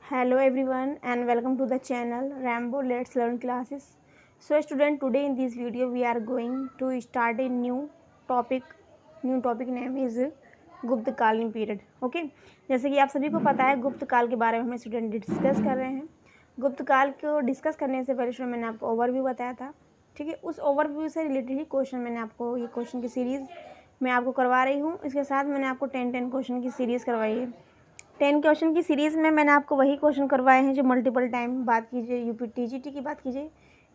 Hello everyone and welcome to the channel Rambo Let's Learn Classes. So student, today in this video we are going to start a new topic. New topic name is गुप्तकालीन period. Okay, जैसे कि आप सभी को पता है गुप्तकाल के बारे में हम स्टूडेंट डिस्कस कर रहे हैं. गुप्तकाल को डिस्कस करने से पहले स्टूडेंट मैंने आपको ओवरव्यू बताया था. ठीक है, उस ओवरव्यू से रिलेटेड ही क्वेश्चन मैंने आपको ये क्वेश्चन की सीरीज़ मैं आपको करवा रही हूँ. इसके साथ मैंने आपको 10 क्वेश्चन की सीरीज़ करवाई है. 10 क्वेश्चन की सीरीज़ में मैंने आपको वही क्वेश्चन करवाए हैं जो मल्टीपल टाइम बात कीजिए, यूपी टीजीटी की बात कीजिए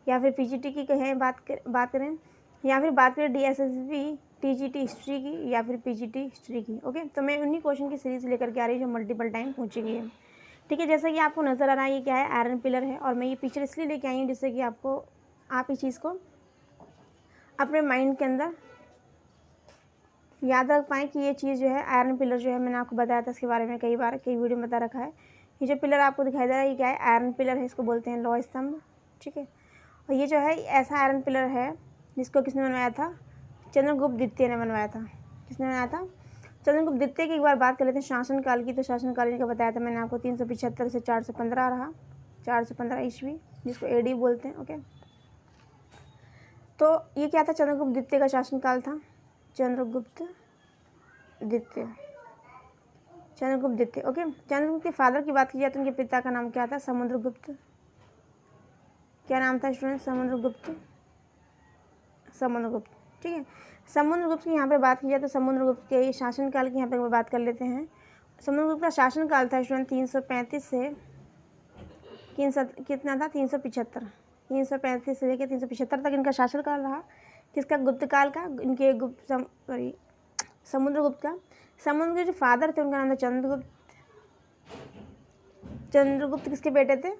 या फिर पीजीटी की कहें बात करें या फिर बात करें डीएसएसबी टीजीटी हिस्ट्री की या फिर पीजीटी हिस्ट्री की. ओके, तो मैं उन्हीं क्वेश्चन की सीरीज़ लेकर के आ रही हूँ जो मल्टीपल टाइम पूछी गई है. ठीक है, जैसा कि आपको नज़र आ रहा है ये क्या है, आयरन पिलर है. और मैं ये पिक्चर इसलिए लेके आई हूँ जिससे कि आप इस चीज़ को अपने माइंड के अंदर याद रख पाएँ कि ये चीज़ जो है आयरन पिलर जो है मैंने आपको बताया था इसके बारे में कई वीडियो में बता रखा है. ये जो पिलर आपको दिखाई दे रहा है ये क्या है, आयरन पिलर है. इसको बोलते हैं लौह स्तंभ. ठीक है, और ये जो है ऐसा आयरन पिलर है जिसको किसने बनवाया था, चंद्रगुप्त द्वितीय ने बनवाया था. किसने बनाया था, चंद्रगुप्त द्वितीय की. एक बार बात कर लेते हैं शासनकाल की. तो शासनकाल का बताया था मैंने आपको 375 से 415 रहा, 415 ईस्वी जिसको एडी बोलते हैं. ओके, तो ये क्या था, चंद्रगुप्त द्वितीय का शासनकाल था. चंद्रगुप्त द्वितीय. ओके, चंद्रगुप्त के फादर की बात की जाए तो उनके पिता का नाम क्या था, समुद्रगुप्त. क्या नाम था स्टूडेंट, समुद्रगुप्त. ठीक है, समुद्रगुप्त की यहाँ पर बात की जाए तो समुद्रगुप्त के शासनकाल की यहाँ पर बात कर लेते हैं. समुद्रगुप्त का शासनकाल था स्टूडेंट 335 से कितना था, 335 से लेकर 375 तक इनका शासनकाल रहा. किसका, गुप्तकाल का. इनके समुद्रगुप्त का. समुद्र के जो फादर थे उनका नाम था चंद्रगुप्त. चंद्रगुप्त किसके बेटे थे,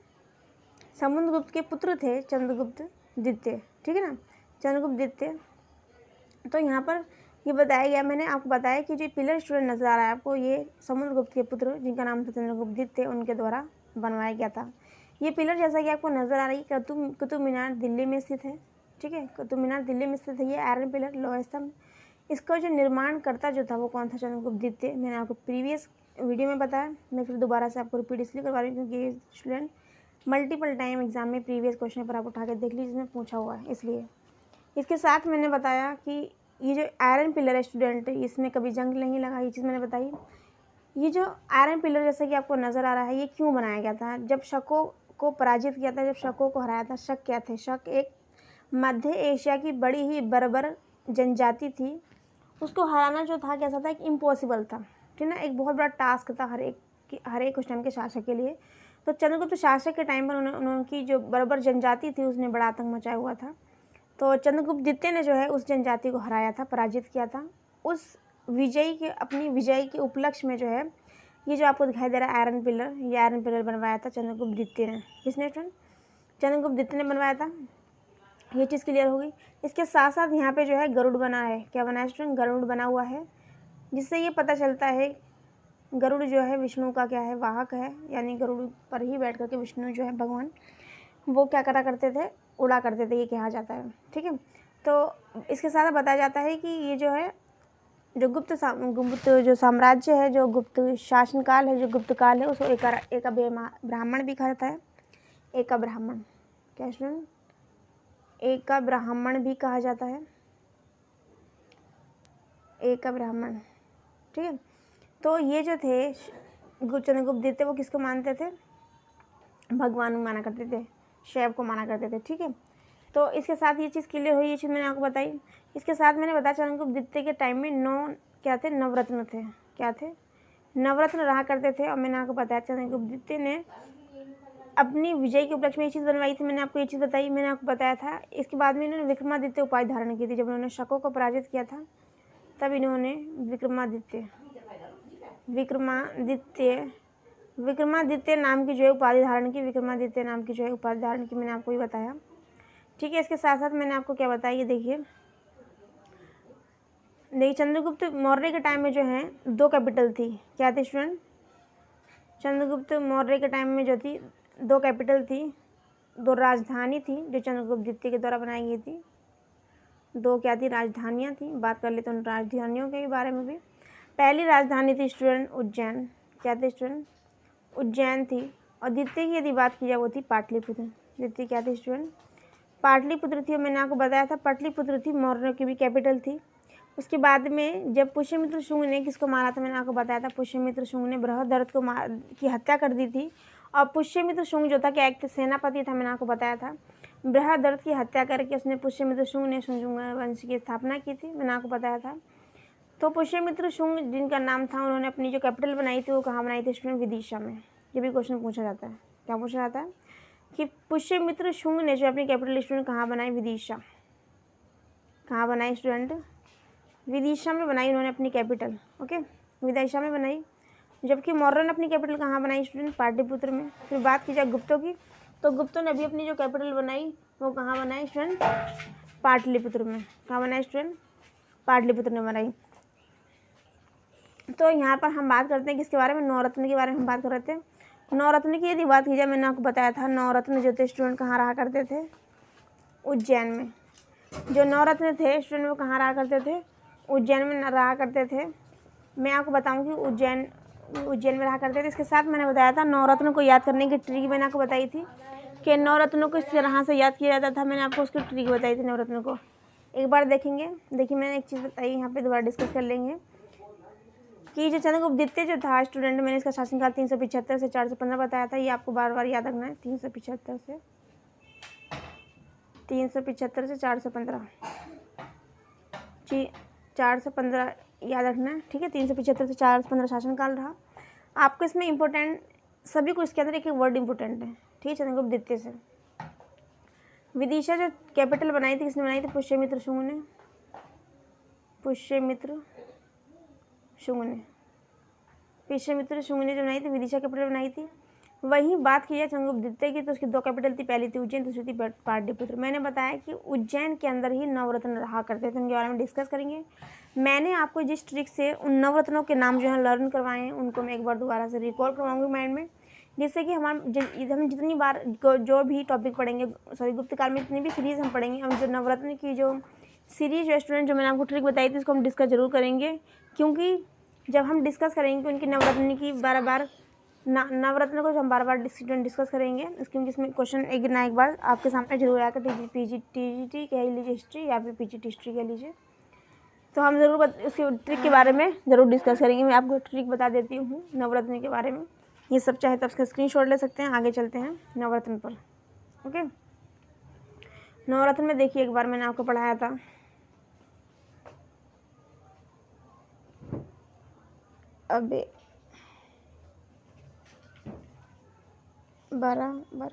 समुद्रगुप्त के पुत्र थे चंद्रगुप्त द्वितीय. ठीक है ना, चंद्रगुप्त द्वितीय. तो यहाँ पर ये बताया गया, मैंने आपको बताया कि जो पिलर स्टूडेंट नजर आ रहा है आपको, ये समुद्रगुप्त के पुत्र जिनका नाम था चंद्रगुप्त द्वितीय उनके द्वारा बनवाया गया था. ये पिलर जैसा कि आपको नजर आ रही है कुतुब मीनार दिल्ली में स्थित है. ठीक है, कुतुब मीनार दिल्ली में स्थित है. ये आयरन पिलर लौह स्तंभ. इसका जो निर्माणकर्ता जो था वो कौन था, चंद्रगुप्त द्वितीय. मैंने आपको प्रीवियस वीडियो में बताया, मैं फिर दोबारा से आपको रिपीट इसलिए करवा रही हूँ क्योंकि स्टूडेंट मल्टीपल टाइम एग्जाम में प्रीवियस क्वेश्चन पर आप उठा के देख लीजिए जिसमें पूछा हुआ है, इसलिए. इसके साथ मैंने बताया कि ये जो आयरन पिलर है स्टूडेंट इसमें कभी जंग नहीं लगा, ये चीज़ मैंने बताई. ये जो आयरन पिलर जैसे कि आपको नज़र आ रहा है ये क्यों बनाया गया था, जब शकों को पराजित किया था, जब शकों को हराया था. शक क्या थे, शक एक मध्य एशिया की बड़ी ही बर्बर जनजाति थी. उसको हराना जो था कैसा था, एक इम्पॉसिबल था. ठीक है ना, एक बहुत बड़ा टास्क था हर एक उस टाइम के शासक के लिए. तो चंद्रगुप्त शासक के टाइम पर उनकी जो बर्बर जनजाति थी उसने बड़ा आतंक मचाया हुआ था. तो चंद्रगुप्त द्वितीय ने जो है उस जनजाति को हराया था, पराजित किया था. उस अपनी विजय के उपलक्ष्य में जो है ये जो आपको दिखाई दे रहा है आयरन पिलर, ये आयरन पिलर बनवाया था चंद्रगुप्त द्वितीय ने. किसने स्टूडेंट, चंद्रगुप्त द्वितीय ने बनवाया था. ये चीज़ क्लियर हो गई. इसके साथ साथ यहाँ पे जो है गरुड़ बना है. क्या बना है स्टूडेंट, गरुड़ बना हुआ है, जिससे ये पता चलता है गरुड़ जो है विष्णु का क्या है, वाहक है. यानी गरुड़ पर ही बैठ करके विष्णु जो है भगवान वो क्या करा करते थे, उड़ा करते थे, ये कहा जाता है. ठीक है, तो इसके साथ बताया जाता है कि ये जो है जो गुप्त जो साम्राज्य है, जो गुप्त शासनकाल है, जो गुप्तकाल है उसको एक ब्राह्मण भी कहा जाता है. एक ब्राह्मण, क्या स्टूडेंट, एक ब्राह्मण भी कहा जाता है, एक ब्राह्मण. ठीक है, तो ये जो थे चंद्रगुप्त द्वितीय वो किसको मानते थे, भगवान को माना करते थे, शिव को माना करते थे. ठीक है, तो इसके साथ ये चीज़ क्लियर हुई, ये चीज़ मैंने आपको बताई. इसके साथ मैंने बताया चंद्रगुप्त द्वितीय के टाइम में क्या थे, नवरत्न थे. क्या थे, नवरत्न रहा करते थे. और मैंने आपको बताया चंद्रगुप्त द्वितीय ने अपनी विजय के उपलक्ष्य में ये चीज़ बनवाई थी. मैंने आपको ये चीज़ बताई, मैंने आपको बताया था. इसके बाद में इन्होंने विक्रमादित्य उपाधि धारण की थी. जब उन्होंने शकों को पराजित किया था तब इन्होंने विक्रमादित्य नाम की जो है उपाधि धारण की. विक्रमादित्य नाम की जो है उपाधि धारण की, मैंने आपको ये बताया. ठीक है, इसके साथ साथ मैंने आपको क्या बताया, ये देखिए चंद्रगुप्त मौर्य के टाइम में जो है 2 कैपिटल थी. क्या थी स्टूडेंट, चंद्रगुप्त मौर्य के टाइम में जो थी 2 कैपिटल थी, 2 राजधानी थी जो चंद्रगुप्त द्वितीय के द्वारा बनाई गई थी. 2 क्या थी, राजधानियाँ थी. बात कर लेते हैं उन राजधानियों के बारे में भी. पहली राजधानी थी स्टूडेंट उज्जैन. क्या थी स्टूडेंट, उज्जैन थी. और द्वितीय की यदि बात की जाए वो थी पाटलिपुत्र। द्वितीय क्या थी स्टूडेंट? पाटलिपुत्र थी। और मैंने आपको बताया था पाटलिपुत्र थी, मौर्यों की भी कैपिटल थी। उसके बाद में जब पुष्यमित्र शुंग ने किसको मारा था, मैंने आपको बताया था पुष्यमित्र शुंग ने बृहदरथ को की हत्या कर दी थी। और पुष्यमित्र शुंग जो था क्या एक सेनापति था, मैंने आपको बताया था। बृहदरथ की हत्या करके उसने पुष्यमित्र शुंग ने शुंग वंश की स्थापना की थी, मैंने आपको बताया था। तो पुष्यमित्र शुंग जिनका नाम था, उन्होंने अपनी जो कैपिटल बनाई थी वो कहाँ बनाई थी स्टूडेंट? विदिशा में। ये भी क्वेश्चन पूछा जाता है। क्या पूछा जाता है कि पुष्यमित्र शुंग ने जो अपनी कैपिटल स्टूडेंट कहाँ बनाई? विदिशा। कहाँ बनाई स्टूडेंट? विदिशा में बनाई उन्होंने अपनी कैपिटल। ओके, विदिशा में बनाई। जबकि मौर्य ने अपनी कैपिटल कहाँ बनाई स्टूडेंट? पाटलिपुत्र में। फिर बात की जाए गुप्तों की, तो गुप्तों ने भी अपनी जो कैपिटल बनाई वो कहाँ बनाई स्टूडेंट? पाटलिपुत्र में। कहाँ बनाई स्टूडेंट? पाटलिपुत्र ने बनाई। तो यहाँ पर हम बात करते हैं किसके बारे में? नवरत्न के बारे में हम बात कर रहे थे। नवरत्न की यदि बात की जाए, मैंने आपको बताया था नवरत्न जो थे स्टूडेंट कहाँ रहा करते थे? उज्जैन में। जो नवरत्न थे स्टूडेंट वो कहाँ रहा करते थे? उज्जैन में रहा करते थे। मैं आपको बताऊँ कि उज्जैन में रहा करते थे। इसके साथ मैंने बताया था नवरत्न को याद करने की ट्रिक मैंने आपको बताई थी कि नवरत्नों को इस तरह से याद किया जाता था। मैंने आपको उसकी ट्रिक बताई थी नवरत्नों को। एक बार देखेंगे। देखिए मैंने एक चीज़ बताई, यहाँ पे दोबारा डिस्कस कर लेंगे कि जो चंद्रगुप्त द्वितीय जो था स्टूडेंट, मैंने इसका शासनकाल 375 से 415 बताया था। ये आपको बार बार याद रखना है। 375 से 415 जी, 415 याद रखना है। ठीक है, 375 से 415 शासनकाल रहा। आपको इसमें इम्पोर्टेंट सभी को इसके अंदर एक वर्ड इम्पोर्टेंट है। ठीक है, चंद्रगुप्त द्वितीय से विदिशा जो कैपिटल बनाई थी, किसने बनाई थी? पुष्यमित्र शुंग ने। पुष्यमित्र शुंग ने जो बनाई थी विदिशा कैपिटल बनाई थी। वहीं बात की जाए चंद्रगुप्त द्वितीय की, तो उसकी दो कैपिटल थी। पहली थी उज्जैन, दूसरी थी पाटलिपुत्र। मैंने बताया कि उज्जैन के अंदर ही नवरत्न रहा करते थे, उनके बारे में डिस्कस करेंगे। मैंने आपको जिस ट्रिक से उन नवरत्नों के नाम जो है लर्न करवाए हैं, उनको मैं एक बार दोबारा से रिकॉल करवाऊंगी माइंड में, जिससे कि हम जितनी बार जो भी टॉपिक पढ़ेंगे, गुप्त काल में जितनी भी सीरीज़ हम पढ़ेंगे, हम जो नवरत्न की जो सीरीज स्टूडेंट जो मैंने आपको ट्रिक बताई थी उसको हम डिस्कस जरूर करेंगे। क्योंकि जब हम डिस्कस करेंगे उनकी नवरत्न की बार नवरत्न को हम बार बार डिस्कस करेंगे, क्योंकि इसमें क्वेश्चन एक ना एक बार आपके सामने जरूर आएगा। टीजीटी कह लीजिए हिस्ट्री, या फिर पीजीटी हिस्ट्री कह लीजिए। तो हम ज़रूर उसके ट्रिक के बारे में ज़रूर डिस्कस करेंगे। मैं आपको ट्रिक बता देती हूँ नवरत्न के बारे में। ये सब चाहे तो उसका स्क्रीनशॉट ले सकते हैं। आगे चलते हैं नवरत्न पर। ओके, नवरत्न में देखिए एक बार मैंने आपको पढ़ाया था। अबे बराबर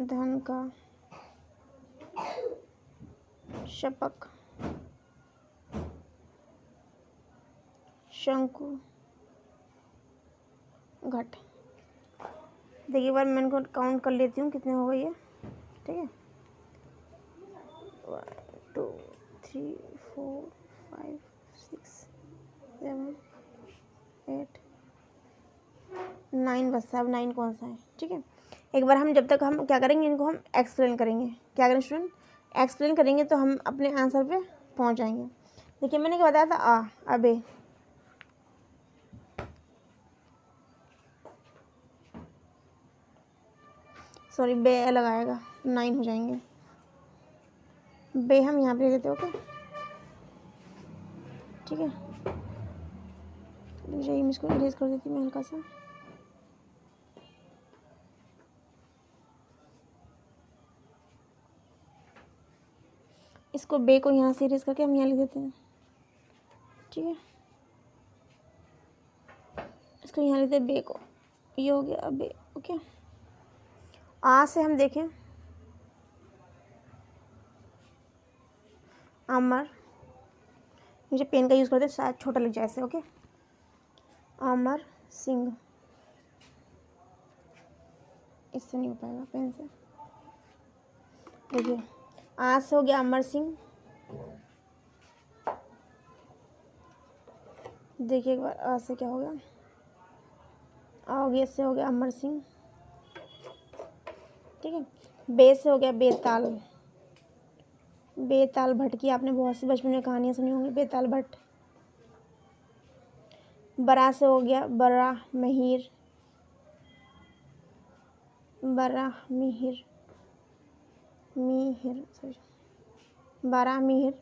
धन का शपक शंकु घट। देखिए एक बार मैं इनको काउंट कर लेती हूँ कितने हो गए ये। ठीक है, 1 2 3 4 5 6 7 8 9 बस। अब 9 कौन सा है? ठीक है, एक बार हम जब तक हम क्या करेंगे, इनको हम एक्सप्लेन करेंगे। क्या करें स्टूडेंट? एक्सप्लेन करेंगे तो हम अपने आंसर पे पहुंच जाएंगे। देखिए मैंने क्या बताया था? अबे सॉरी बे लगाएगा, 9 हो जाएंगे। बे हम यहाँ पे देते। ओके ठीक है, मैं इसको इरेज कर देती हूँ हल्का सा। इसको बे को यहाँ से इरेज करके हम यहाँ लिख देते हैं। ठीक है, इसको यहाँ लिखते हैं बे को। ये हो गया बे। ओके, आ से हम देखें अमर, मुझे पेन का यूज़ करते हैं शायद छोटा लग जाए ऐसे। ओके, अमर सिंह, इससे नहीं हो पाएगा पेन से। देखिए आ से हो गया अमर सिंह। देखिए एक बार आ से क्या हो गया? आ हो गया, से हो गया अमर सिंह। ठीक है, बे से हो गया बेताल। बेताल भट्ट की आपने बहुत सी बचपन में कहानियाँ सुनी होंगी, बेताल भट्ट। बरा से हो गया बरा मिहिर, बरा मिहिर, मिहिर सॉरी बारह मिहिर,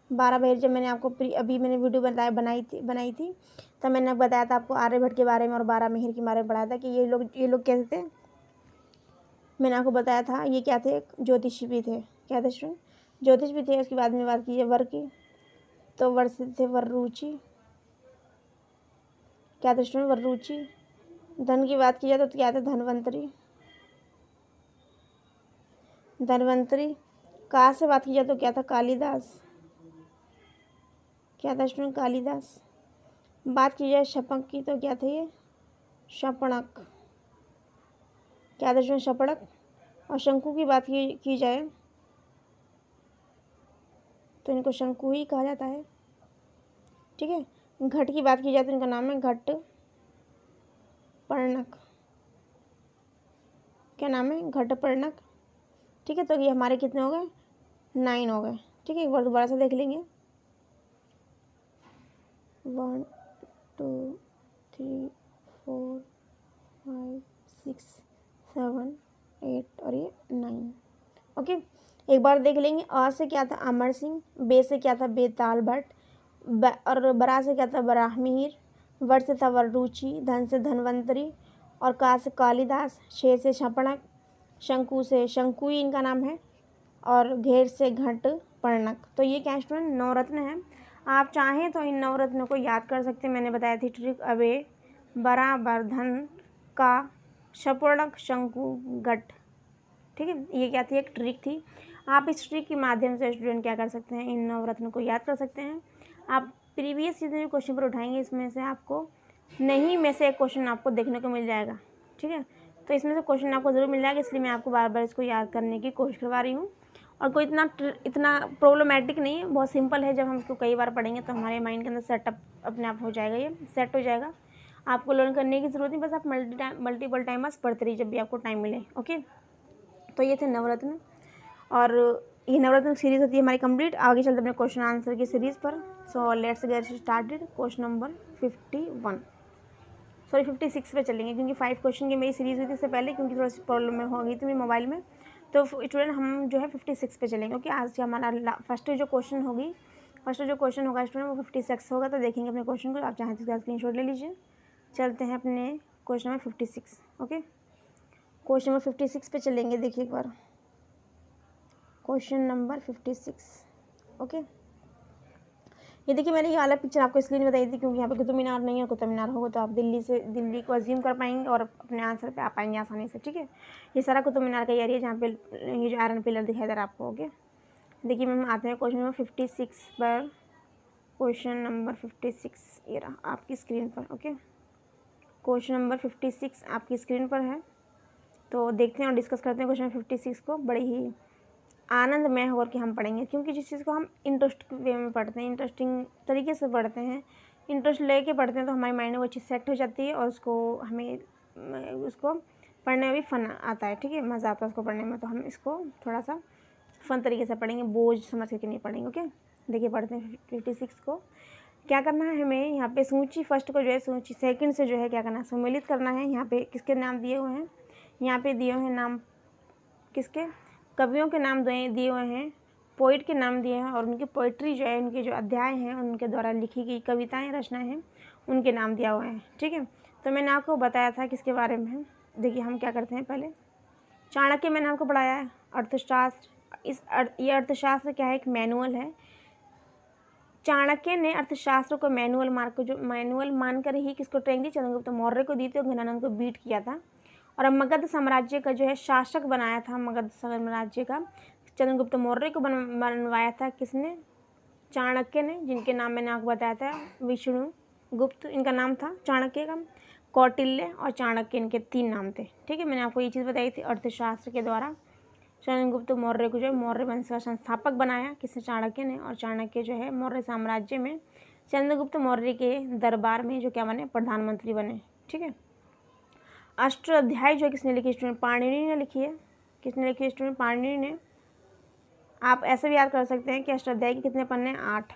बारह मिहिर। जब मैंने आपको अभी मैंने वीडियो बनाई थी तब मैंने बताया था आपको आर्यभट्ट के बारे में और बारह मिहिर के बारे में पढ़ाया था कि ये लोग कैसे थे। मैंने आपको बताया था ये क्या थे, ज्योतिषी भी थे। क्या थे स्टूडेंट? ज्योतिष भी थे। उसके बाद में बात कीजिए वर की, तो वर से थे वररुचि। क्या थे स्टूडेंट? वररुचि। धन की बात की जाए तो क्या थे? धनवंतरी, धनवंतरी। का से बात की जाए तो क्या था? कालिदास। क्या था स्टूडेंट? कालिदास। बात की जाए शपक की तो क्या थे ये? शपणक। क्या था स्टूडेंट? शपणक। और शंकु की बात की जाए तो इनको शंकु ही कहा जाता है। ठीक है। घट की बात की जाए तो इनका नाम है घट पर्णक। क्या नाम है? घट पर्णक। ठीक है। तो ये हमारे कितने हो गए? 9 हो गए। ठीक है। एक बार दोबारा से देख लेंगे। 1 2 3 4 5 6 7 8 और ये 9। ओके। एक बार देख लेंगे। अ से क्या था? अमर सिंह। बे से क्या था? बेताल भट्ट। और बरा से क्या था? बराहमीर। वर से था वररुचि। धन से धनवंतरी। और का से कालिदास। शे से शपणक। शंकु से शंकुई इनका नाम है। और घेर से घट पर्णक। तो ये क्या स्टूडेंट? नवरत्न है। आप चाहें तो इन नवरत्नों को याद कर सकते हैं। मैंने बताया थी ट्रिक। अबे, बराबर, धन, का, शपर्णक, शंकु, घट। ठीक है। ये क्या थी? एक ट्रिक थी। आप इस ट्रिक के माध्यम से स्टूडेंट क्या कर सकते हैं? इन नवरत्नों को याद कर सकते हैं। आप प्रीवियस जितने भी क्वेश्चन पर उठाएंगे इसमें से आपको नहीं में से एक क्वेश्चन आपको देखने को मिल जाएगा। ठीक है। तो इसमें से क्वेश्चन आपको ज़रूर मिल जाएगा, इसलिए मैं आपको बार बार इसको याद करने की कोशिश करवा रही हूँ। और कोई इतना प्रॉब्लमेटिक नहीं है, बहुत सिंपल है। जब हम इसको कई बार पढ़ेंगे तो हमारे माइंड के अंदर सेटअप अपने आप हो जाएगा, ये सेट हो जाएगा। आपको लर्न करने की ज़रूरत नहीं, बस आप मल्टीपल टाइम बस पढ़ते रहिए जब भी आपको टाइम मिले। ओके। तो ये थे नवरत्न, और ये नवरत्न सीरीज होती है हमारी कंप्लीट। आगे चलते अपने क्वेश्चन आंसर की सीरीज़ पर। So let's get started. Question number 56 पे चलेंगे, क्योंकि 5 क्वेश्चन की मेरी सीरीज़ हुई थी इससे पहले, क्योंकि थोड़ा सी प्रॉब्लम हो गई थी मेरे मोबाइल में। तो स्टूडेंट हम जो है 56 पे चलेंगे। ओके। आज हमारा फर्स्ट जो क्वेश्चन होगा स्टूडेंट वो 56 होगा। तो देखेंगे अपने क्वेश्चन को। आप चाहें तो स्क्रीनशॉट ले लीजिए। चलते हैं अपने question number 56। Okay. Question number 56 पे चलेंगे। देखिए एक बार क्वेश्चन नंबर 56। ओके। ये देखिए मैंने ये वाला पिक्चर आपको इसलिए नहीं बताई थी क्योंकि यहाँ पे कुतुब मीनार नहीं है। कुतुब मीनार होगा तो आप दिल्ली को अज्यूम कर पाएंगे और अपने आंसर पे आ पाएंगे आसानी से। ठीक है। ये सारा कुतुब मीनार का एरिया जहाँ पे ये जो आयरन पिलर दिखाई दे रहा है आपको। ओके। देखिए मैम आते हैं क्वेश्चन नंबर 56 पर। क्वेश्चन नंबर 56 ये रहा आपकी स्क्रीन पर। ओके। क्वेश्चन नंबर 56 आपकी स्क्रीन पर है। तो देखते हैं और डिस्कस करते हैं क्वेश्चन 56 को। बड़े ही आनंदमय होकर के हम पढ़ेंगे, क्योंकि जिस चीज़ को हम इंटरेस्ट वे में पढ़ते हैं, इंटरेस्टिंग तरीके से पढ़ते हैं, इंटरेस्ट लेके पढ़ते हैं, तो हमारे माइंड में वो चीज़ सेट हो जाती है और उसको पढ़ने में भी फन आता है। ठीक है। मज़ा आता है उसको पढ़ने में। तो हम इसको थोड़ा सा फन तरीके से पढ़ेंगे, बोझ समझ करके नहीं पढ़ेंगे। ओके। देखिए पढ़ते हैं 56 को। क्या करना है हमें? यहाँ पे सूची फर्स्ट को जो है सूची सेकंड से जो है क्या करना है? सम्मिलित करना है। यहाँ पे किसके नाम दिए हुए हैं? यहाँ पे दिए हुए हैं नाम किसके? कवियों के नाम दिए हुए हैं, पोइट के नाम दिए हैं, और उनकी पोइट्री जो है, उनके जो अध्याय हैं, उनके द्वारा लिखी गई कविताएं रचनाएं हैं, उनके नाम दिया हुआ है। ठीक है। तो मैंने आपको बताया था किसके बारे में है। देखिए हम क्या करते हैं, पहले चाणक्य मैंने आपको पढ़ाया है। अर्थशास्त्र, ये अर्थशास्त्र क्या है? एक मैनुअल है। चाणक्य ने अर्थशास्त्र को मैनुअल मानकर ही किसको ट्रेनिंग दी? चंद्रगुप्त मौर्य को दी थी और घनानंद को बीट किया था। और मगध साम्राज्य का जो है शासक बनाया था, मगध साम्राज्य का चंद्रगुप्त मौर्य को बनवाया था किसने? चाणक्य ने, जिनके नाम मैंने आपको बताया था। विष्णुगुप्त इनका नाम था चाणक्य का, कौटिल्य और चाणक्य इनके 3 नाम थे। ठीक है। मैंने आपको ये चीज़ बताई थी। अर्थशास्त्र के द्वारा चंद्रगुप्त मौर्य को जो है मौर्य वंश का संस्थापक बनाया किसने? चाणक्य ने। और चाणक्य जो है मौर्य साम्राज्य में चंद्रगुप्त मौर्य के दरबार में जो क्या बने? प्रधानमंत्री बने। ठीक है। अष्टाध्यायी जो किसने लिखी? स्टूडेंट पाणिनि ने लिखी है। किसने लिखी है स्टूडेंट? पाणिनि ने। आप ऐसे भी याद कर सकते हैं कि अष्टाध्यायी के कितने पन्ने? 8।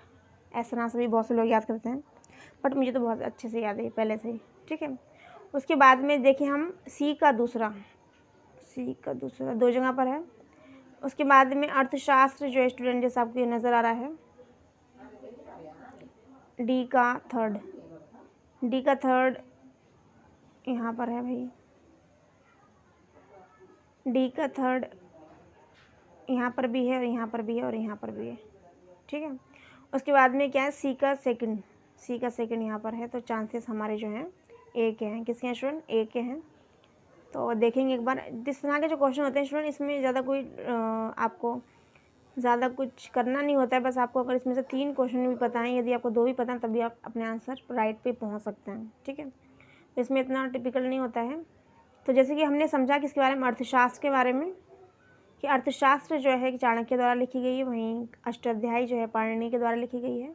ऐसा ना सभी बहुत से लोग याद करते हैं। बट मुझे तो बहुत अच्छे से याद है पहले से ही, ठीक है। उसके बाद में देखिए हम सी का दूसरा 2 जगह पर है। उसके बाद में अर्थशास्त्र जो है स्टूडेंट, जैसा आपको ये नज़र आ रहा है, डी का थर्ड यहाँ पर है भाई, डी का थर्ड यहाँ पर भी है और यहाँ पर भी है और यहाँ पर भी है, ठीक है। उसके बाद में क्या है, सी का सेकंड यहाँ पर है। तो चांसेस हमारे जो हैं ए के हैं। किसके हैं स्टूडेंट? ए के हैं। तो देखेंगे एक बार, जिस तरह के जो क्वेश्चन होते हैं स्टूडेंट, इसमें ज़्यादा कोई आपको ज़्यादा कुछ करना नहीं होता है। बस आपको अगर इसमें से 3 क्वेश्चन भी पता है, यदि आपको 2 भी पता है, तभी आप अपने आंसर राइट पे पहुंच सकते हैं, ठीक है। तो इसमें इतना टिपिकल नहीं होता है। तो जैसे कि हमने समझा कि इसके बारे में, अर्थशास्त्र के बारे में, कि अर्थशास्त्र जो है चाणक्य द्वारा लिखी गई है, वहीं अष्टाध्यायी जो है पाणिनि के द्वारा लिखी गई है।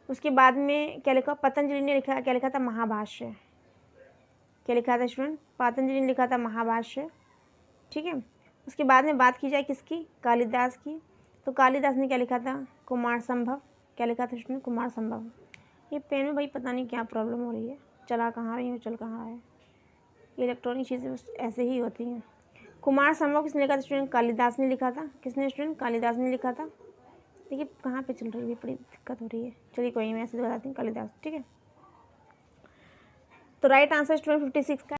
उसके बाद में क्या लिखा, पतंजलि ने लिखा, क्या लिखा था, महाभाष्य। क्या लिखा था स्टूडेंट? पतंजलि ने लिखा था महाभाष्य, ठीक है। उसके बाद में बात की जाए किसकी, कालिदास की, तो कालिदास ने क्या लिखा था, कुमार संभव। क्या लिखा था स्टूडेंट? कुमार संभव। ये पेन में भाई पता नहीं क्या प्रॉब्लम हो रही है, चला कहाँ रही हूँ, चल कहाँ रहा है। इलेक्ट्रॉनिक चीज़ें ऐसे ही होती हैं। कुमार संभव किसने लिखा था स्टूडेंट? कालिदास ने लिखा था। किसने स्टूडेंट? कालिदास ने लिखा था। देखिए कहाँ पे चल रही है, बड़ी दिक्कत हो रही है। चलिए कोई नहीं, मैं ऐसे बताती हूँ, कालिदास, ठीक है। तो राइट आंसर स्टूडेंट 56 का